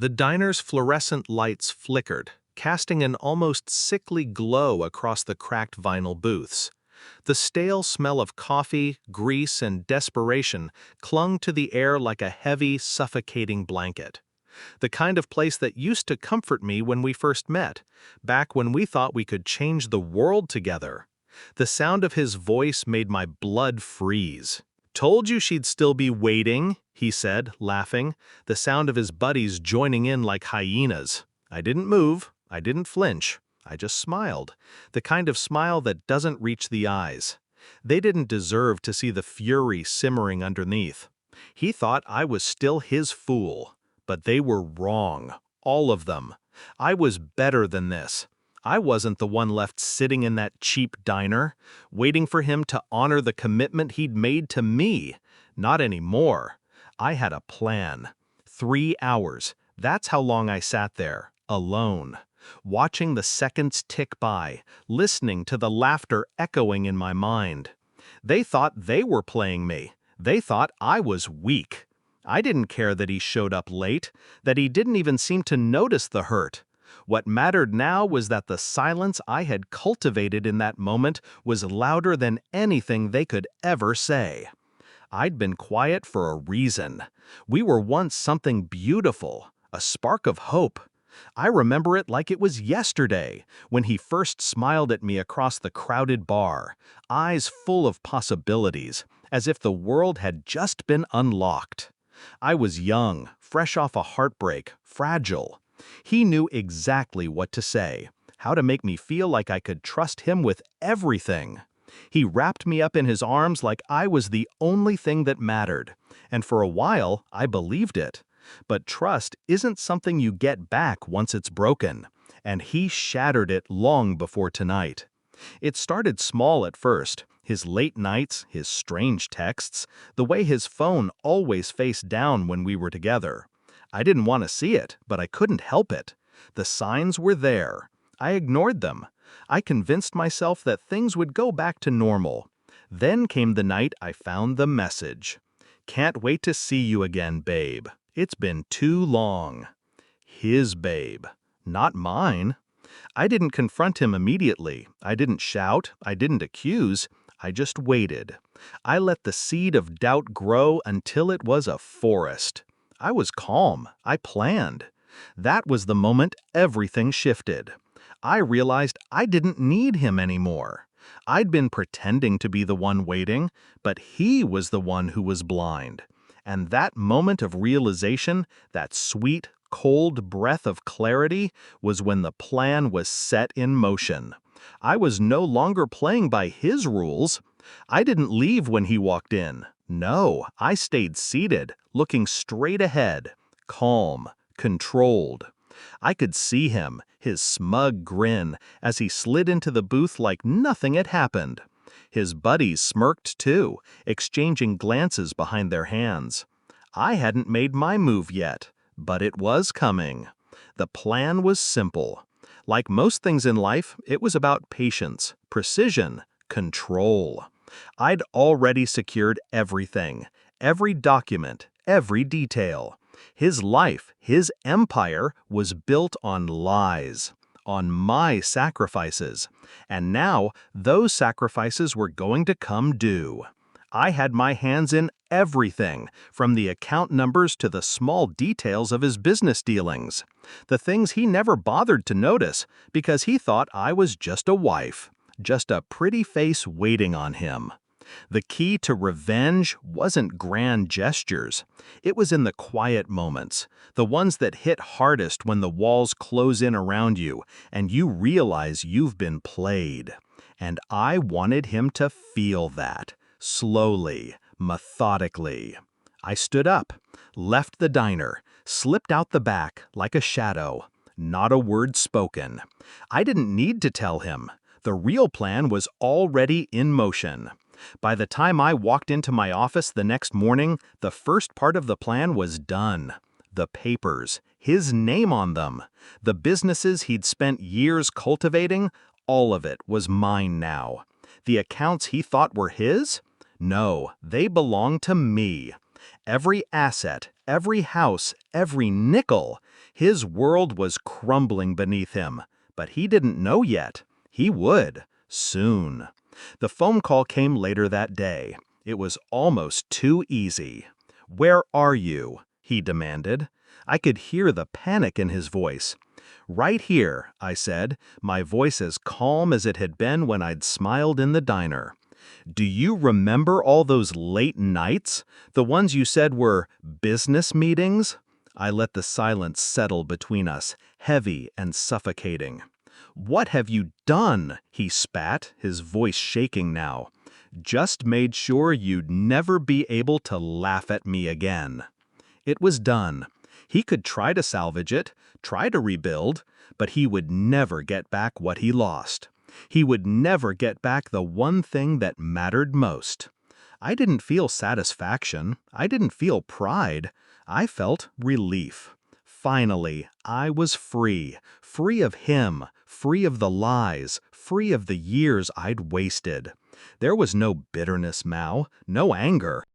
The diner's fluorescent lights flickered, casting an almost sickly glow across the cracked vinyl booths. The stale smell of coffee, grease, and desperation clung to the air like a heavy, suffocating blanket. The kind of place that used to comfort me when we first met, back when we thought we could change the world together. The sound of his voice made my blood freeze. "Told you she'd still be waiting," he said, laughing, the sound of his buddies joining in like hyenas. I didn't move, I didn't flinch, I just smiled, the kind of smile that doesn't reach the eyes. They didn't deserve to see the fury simmering underneath. He thought I was still his fool, but they were wrong, all of them. I was better than this. I wasn't the one left sitting in that cheap diner, waiting for him to honor the commitment he'd made to me. Not anymore. I had a plan. 3 hours. That's how long I sat there, alone, watching the seconds tick by, listening to the laughter echoing in my mind. They thought they were playing me. They thought I was weak. I didn't care that he showed up late, that he didn't even seem to notice the hurt. What mattered now was that the silence I had cultivated in that moment was louder than anything they could ever say. I'd been quiet for a reason. We were once something beautiful, a spark of hope. I remember it like it was yesterday, when he first smiled at me across the crowded bar, eyes full of possibilities, as if the world had just been unlocked. I was young, fresh off a heartbreak, fragile. He knew exactly what to say, how to make me feel like I could trust him with everything. He wrapped me up in his arms like I was the only thing that mattered, and for a while I believed it. But trust isn't something you get back once it's broken, and he shattered it long before tonight. It started small at first, his late nights, his strange texts, the way his phone always faced down when we were together. I didn't want to see it, but I couldn't help it. The signs were there. I ignored them. I convinced myself that things would go back to normal. Then came the night I found the message. "Can't wait to see you again, babe. It's been too long." His babe, not mine. I didn't confront him immediately. I didn't shout. I didn't accuse. I just waited. I let the seed of doubt grow until it was a forest. I was calm. I planned. That was the moment everything shifted. I realized I didn't need him anymore. I'd been pretending to be the one waiting, but he was the one who was blind. And that moment of realization, that sweet, cold breath of clarity, was when the plan was set in motion. I was no longer playing by his rules. I didn't leave when he walked in. No, I stayed seated, looking straight ahead, calm, controlled. I could see him, his smug grin, as he slid into the booth like nothing had happened. His buddies smirked too, exchanging glances behind their hands. I hadn't made my move yet, but it was coming. The plan was simple. Like most things in life, it was about patience, precision, control. I'd already secured everything, every document, every detail. His life, his empire, was built on lies, on my sacrifices, and now those sacrifices were going to come due. I had my hands in everything, from the account numbers to the small details of his business dealings, the things he never bothered to notice because he thought I was just a wife, just a pretty face waiting on him. The key to revenge wasn't grand gestures. It was in the quiet moments, the ones that hit hardest when the walls close in around you and you realize you've been played. And I wanted him to feel that, slowly, methodically. I stood up, left the diner, slipped out the back like a shadow. Not a word spoken. I didn't need to tell him. The real plan was already in motion. By the time I walked into my office the next morning, the first part of the plan was done. The papers, his name on them, the businesses he'd spent years cultivating, all of it was mine now. The accounts he thought were his? No, they belonged to me. Every asset, every house, every nickel. His world was crumbling beneath him. But he didn't know yet. He would. Soon. The phone call came later that day. It was almost too easy. "Where are you?" he demanded. I could hear the panic in his voice. "Right here," I said, my voice as calm as it had been when I'd smiled in the diner. "Do you remember all those late nights? The ones you said were business meetings?" I let the silence settle between us, heavy and suffocating. "What have you done?" he spat, his voice shaking now. "Just made sure you'd never be able to laugh at me again." It was done. He could try to salvage it, try to rebuild, but he would never get back what he lost. He would never get back the one thing that mattered most. I didn't feel satisfaction. I didn't feel pride. I felt relief. Finally, I was free. Free of him. Free of the lies. Free of the years I'd wasted. There was no bitterness, Mao. No anger.